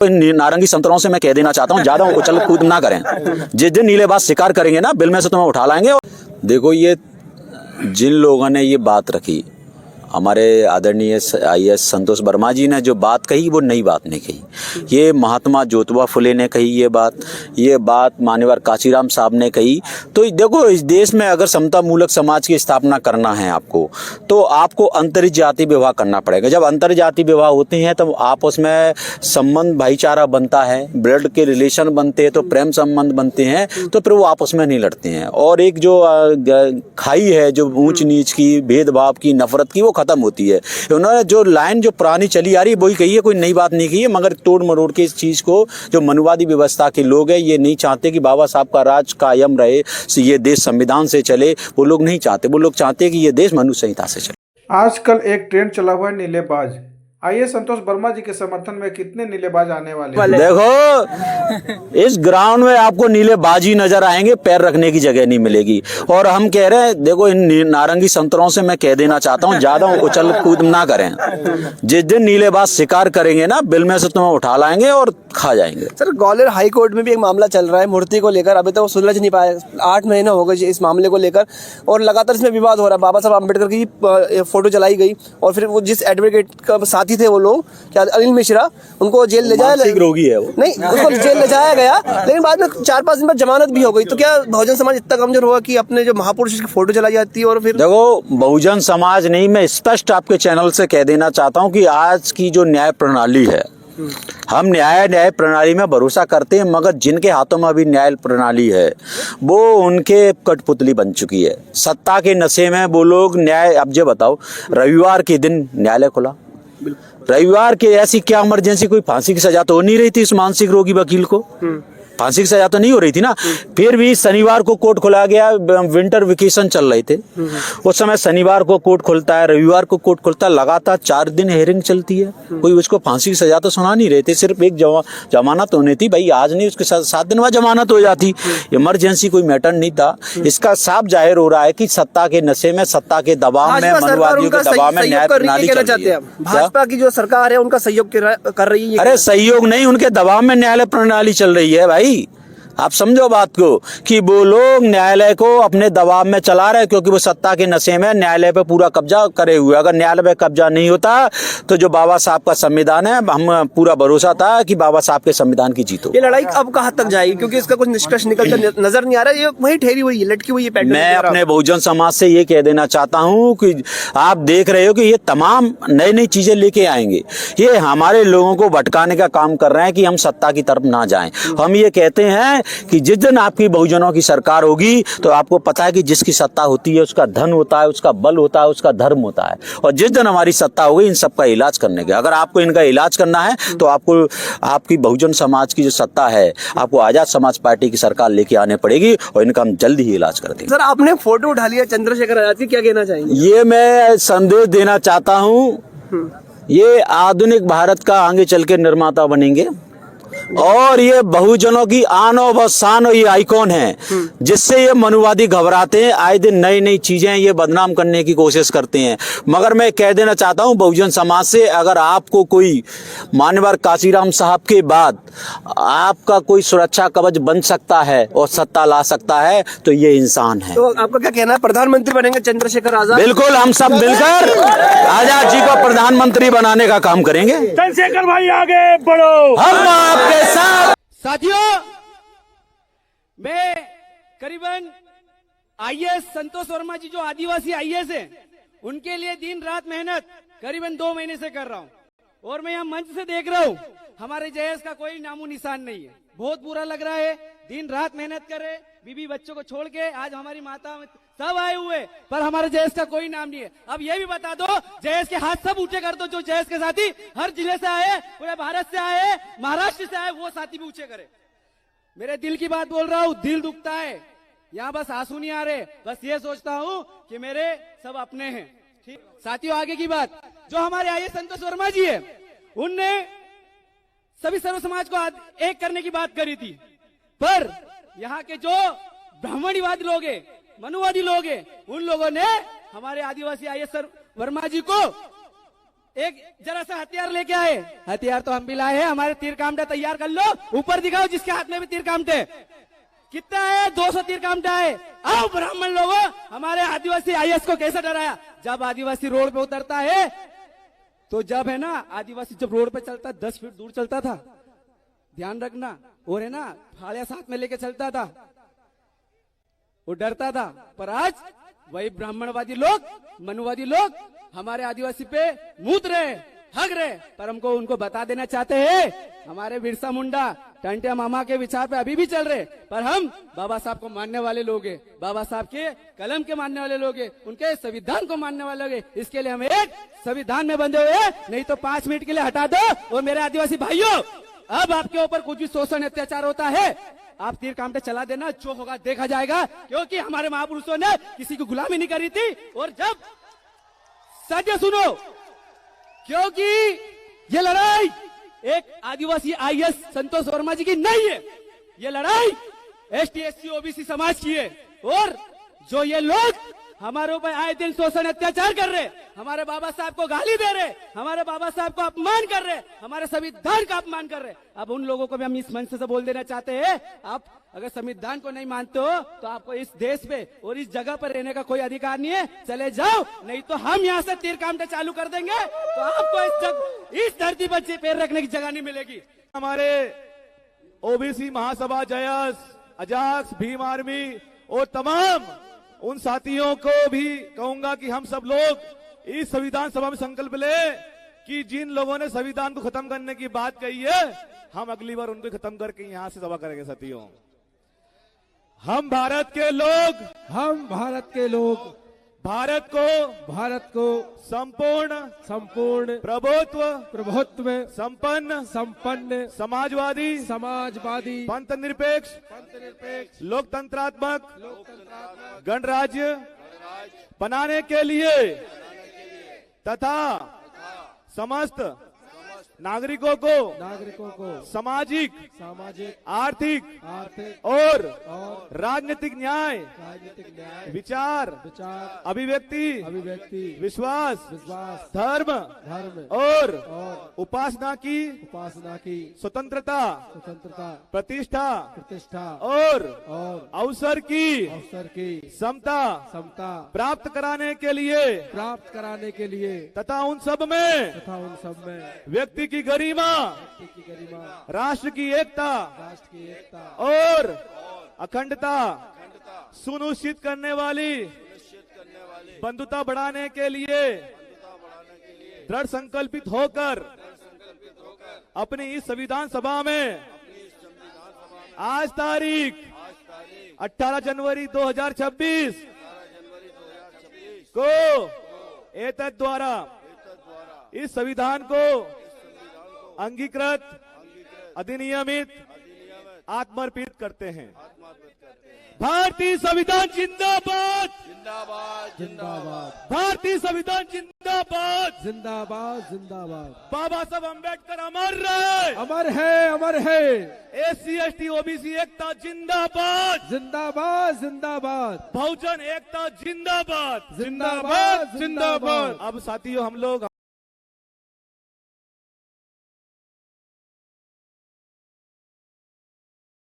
नारंगी संतरों से मैं कह देना चाहता हूँ, ज्यादा उछल कूद ना करें। जिस दिन नीलेबाज शिकार करेंगे ना, बिल में से तुम्हें उठा लाएंगे। देखो, ये जिन लोगों ने ये बात रखी, हमारे आदरणीय IAS संतोष वर्मा जी ने जो बात कही, वो नई बात नहीं कही। ये महात्मा ज्योतिबा फुले ने कही ये बात मान्यवर काशीराम साहब ने कही। तो देखो, इस देश में अगर समता मूलक समाज की स्थापना करना है आपको, तो आपको अंतर्जातीय विवाह करना पड़ेगा। जब अंतर्जातीय विवाह होते हैं तब आपस में संबंध भाईचारा बनता है, ब्लड के रिलेशन बनते हैं, तो प्रेम संबंध बनते हैं, तो फिर वो आपस में नहीं लड़ते हैं। और एक जो खाई है, जो ऊंच नीच की, भेदभाव की, नफरत की, वो खत्म होती है। उन्होंने जो लाइन जो पुरानी चली आ रही है वही कही है, कोई नई बात नहीं कही है। मगर तोड़ मरोड़ के इस चीज को जो मनुवादी व्यवस्था के लोग हैं, ये नहीं चाहते कि बाबा साहब का राज कायम रहे, ये देश संविधान से चले। वो लोग नहीं चाहते, वो लोग चाहते हैं कि ये देश मनुष्य संहिता से चले। आजकल एक ट्रेंड चला हुआ है नीलेबाज। आइए संतोष वर्मा जी के समर्थन में कितने नीलेबाज आने वाले हैं? देखो, इस ग्राउंड में आपको नीलेबाजी नजर आएंगे, पैर रखने की जगह नहीं मिलेगी। और हम कह रहे हैं, देखो, इन नारंगी संतरों से मैं कह देना चाहता हूँ, ज्यादा उछल कूद ना करें। जिस दिन नीलेबाज शिकार करेंगे ना, बिल में से तुम्हें उठा लाएंगे और खा जाएंगे। सर, ग्वालियर हाई कोर्ट में भी एक मामला चल रहा है मूर्ति को लेकर, अभी तक वो सुलझ नहीं पाया। 8 महीने हो गए इस मामले को लेकर और लगातार इसमें विवाद हो रहा है। बाबा साहब अम्बेडकर की फोटो जलाई गई और फिर वो जिस एडवोकेट का साथी थे वो लोग, क्या अनिल मिश्रा, उनको जेल ले जाया, रोगी है वो, नहीं, उसको जेल ले जाया गया, लेकिन बाद में 4-5 दिन बाद जमानत भी हो गई। तो क्या बहुजन समाज इतना कमजोर हुआ कि अपने जो महापुरुष की फोटो जलाई जाती है? और फिर देखो, बहुजन समाज नहीं, मैं स्पष्ट आपके चैनल से कह देना चाहता हूं कि आज की जो न्याय प्रणाली है, हम न्याय प्रणाली में भरोसा करते हैं, मगर जिनके हाथों में अभी न्याय प्रणाली है वो उनके कठपुतली बन चुकी है। सत्ता के नशे में वो लोग न्याय। अब जो बताओ, रविवार के दिन न्यायालय खुला, रविवार के ऐसी क्या इमरजेंसी, कोई फांसी की सजा तो हो नहीं रही थी इस मानसिक रोगी वकील को, फांसी की सजा तो नहीं हो रही थी ना। फिर भी शनिवार को कोर्ट खुला गया, विंटर वेकेशन चल रहे थे उस समय। शनिवार को कोर्ट खुलता है, रविवार को कोर्ट खुलता है, लगातार 4 दिन हेयरिंग चलती है। कोई उसको फांसी की सजा तो सुना नहीं रहे थे, सिर्फ एक जमानत होनी थी भाई। आज नहीं, उसके 7 दिन बाद जमानत हो जाती। इमरजेंसी कोई मैटर नहीं था। इसका साफ जाहिर हो रहा है कि सत्ता के नशे में, सत्ता के दबाव में, मनुवादियों के दबाव में न्याय प्रणाली चल रही है। भाजपा की जो सरकार है उनका सहयोग कर रही है। अरे सहयोग नहीं, उनके दबाव में न्यायालय प्रणाली चल रही है भाई। आप समझो बात को कि वो लोग न्यायालय को अपने दबाव में चला रहे, क्योंकि वो सत्ता के नशे में न्यायालय पे पूरा कब्जा करे हुए। अगर न्यायालय पे कब्जा नहीं होता तो जो बाबा साहब का संविधान है, हम पूरा भरोसा था कि बाबा साहब के संविधान की जीत हो। ये लड़ाई अब कहाँ तक जाएगी, क्योंकि इसका कुछ निष्कर्ष निकलता नजर नहीं आ रहा है। ये वही ठहरी हुई है, लटकी हुई है। मैं अपने बहुजन समाज से ये कह देना चाहता हूँ कि आप देख रहे हो कि ये तमाम नई नई चीजें लेके आएंगे। ये हमारे लोगों को भटकाने का काम कर रहे हैं कि हम सत्ता की तरफ ना जाएं। हम ये कहते हैं कि जिस दिन आपकी बहुजनों की सरकार होगी, तो आपको पता है कि जिसकी सत्ता होती है उसका धन होता है, उसका बल होता है, उसका धर्म होता है। और जिस दिन हमारी सत्ता होगी इन सबका इलाज करने का, अगर आपको इनका इलाज करना है तो आपको आपकी बहुजन समाज की जो सत्ता है, आपको आजाद समाज पार्टी की सरकार लेके आने पड़ेगी और इनका हम जल्दी ही इलाज कर देंगे। सर, आपने फोटो उठा लिया चंद्रशेखर आजाद की, क्या कहना चाहेंगे? ये मैं संदेश देना चाहता हूँ, ये आधुनिक भारत का आगे चल के निर्माता बनेंगे और ये बहुजनों की आन और शान और ये आइकॉन है, जिससे ये मनुवादी घबराते हैं। आए दिन नई नई चीजें ये बदनाम करने की कोशिश करते हैं। मगर मैं कह देना चाहता हूँ बहुजन समाज से, अगर आपको कोई मान्यवर काशीराम साहब के बाद आपका कोई सुरक्षा कवच बन सकता है और सत्ता ला सकता है तो ये इंसान है। तो आपका क्या कहना है, प्रधानमंत्री बनेंगे चंद्रशेखर आजाद? बिल्कुल, हम सब मिलकर आजाद जी को प्रधानमंत्री बनाने का काम करेंगे। चंद्रशेखर भाई आगे बढ़ो, हम आपके साथ। साथियों, मैं करीबन IAS संतोष वर्मा जी जो आदिवासी IAS है, उनके लिए दिन रात मेहनत करीबन 2 महीने से कर रहा हूं। और मैं यहाँ मंच से देख रहा हूँ, हमारे जयेश का कोई नामो निशान नहीं है। बहुत बुरा लग रहा है। दिन रात मेहनत कर रहे, बीबी बच्चों को छोड़ के, आज हमारी माता सब आए हुए, पर हमारे जयेश का कोई नाम नहीं है। अब ये भी बता दो, जयेश के हाथ सब ऊंचे कर दो जो जयेश के साथी हर जिले से आए, पूरे भारत से आए, महाराष्ट्र से आए, वो साथी भी ऊंचे करे। मेरे दिल की बात बोल रहा हूँ, दिल दुखता है। यहाँ बस आंसू नहीं आ रहे, बस ये सोचता हूँ कि मेरे सब अपने हैं। ठीक साथियों, आगे की बात, जो हमारे IAS संतोष वर्मा जी है, उनने सभी सर्व समाज को एक करने की बात करी थी, पर यहाँ के जो ब्राह्मणीवादी लोग हैं, मनुवादी लोग हैं, उन लोगों ने हमारे आदिवासी IAS वर्मा जी को एक जरा सा हथियार लेके आए। हथियार तो हम भी लाए हैं, हमारे तीर कामटे तैयार कर लो। ऊपर दिखाओ जिसके हाथ में भी तीर कामटे। कितना है? 200 तीर कामटा है। आओ ब्राह्मण लोगों, हमारे आदिवासी आईएएस को कैसे डराया? जब आदिवासी रोड पे उतरता है तो जब है ना, आदिवासी जब रोड पे चलता 10 फीट दूर चलता था, ध्यान रखना। और है ना, फाड़िया साथ में लेके चलता था, वो डरता था। पर आज वही ब्राह्मणवादी लोग, मनुवादी लोग हमारे आदिवासी पे मूत रहे, हग रहे। पर हमको उनको बता देना चाहते हैं, हमारे बिरसा मुंडा टंटिया मामा के विचार पे अभी भी चल रहे, पर हम बाबा साहब को मानने वाले लोग हैं, बाबा साहब के कलम के मानने वाले लोग हैं, उनके संविधान को मानने वाले लोग हैं। इसके लिए हम एक संविधान में बंधे हुए हैं। नहीं तो 5 मिनट के लिए हटा दो। और मेरे आदिवासी भाइयों, अब आपके ऊपर कुछ भी शोषण अत्याचार होता है, आप तीर कामटे चला देना, जो होगा देखा जाएगा। क्योंकि हमारे महापुरुषों ने किसी की गुलामी नहीं करी थी। और जब सत्य सुनो, क्योंकि ये लड़ाई एक आदिवासी आईएएस संतोष वर्मा जी की नहीं है, ये लड़ाई एसटी एससी ओबीसी समाज की है। और जो ये लोग हमारे ऊपर आए दिन शोषण अत्याचार कर रहे, हमारे बाबा साहब को गाली दे रहे, हमारे बाबा साहब को अपमान कर रहे, हमारे संविधान का अपमान कर रहे, अब उन लोगों को भी हम इस मंच से बोल देना चाहते हैं, आप अगर संविधान को नहीं मानते हो तो आपको इस देश पे और इस जगह पर रहने का कोई अधिकार नहीं है, चले जाओ। नहीं तो हम यहाँ से तीर कामटे चालू कर देंगे, तो आपको इस धरती पर पैर रखने की जगह नहीं मिलेगी। हमारे ओबीसी महासभा जयस, अजाक्स, भीम आर्मी और तमाम उन साथियों को भी कहूंगा कि हम सब लोग इस संविधान सभा में संकल्प ले कि जिन लोगों ने संविधान को खत्म करने की बात कही है, हम अगली बार उनको खत्म करके यहां से सभा करेंगे। साथियों, हम भारत के लोग, भारत को संपूर्ण प्रभुत्व संपन्न समाजवादी पंथ निरपेक्ष लोकतंत्रात्मक गणराज्य बनाने के लिए तथा समस्त नागरिकों को सामाजिक आर्थिक और राजनीतिक न्याय विचार अभिव्यक्ति विश्वास धर्म और उपासना की स्वतंत्रता प्रतिष्ठा और अवसर की समता प्राप्त कराने के लिए तथा उन सब में व्यक्ति की गरिमा, राष्ट्र की एकता और अखंडता सुनिश्चित करने वाली बंधुता बढ़ाने के लिए दृढ़ संकल्पित होकर अपनी इस संविधान सभा में आज तारीख 18 जनवरी 2026 को एतद द्वारा इस संविधान को अंगीकृत अधिनियमित आत्मर्पित करते हैं। भारतीय संविधान जिंदाबाद, भारतीय संविधान जिंदाबाद। बाबा साहब अम्बेडकर अमर है। एससी एसटी ओबीसी एकता जिंदाबाद। बहुजन एकता जिंदाबाद। अब साथियों, हम लोग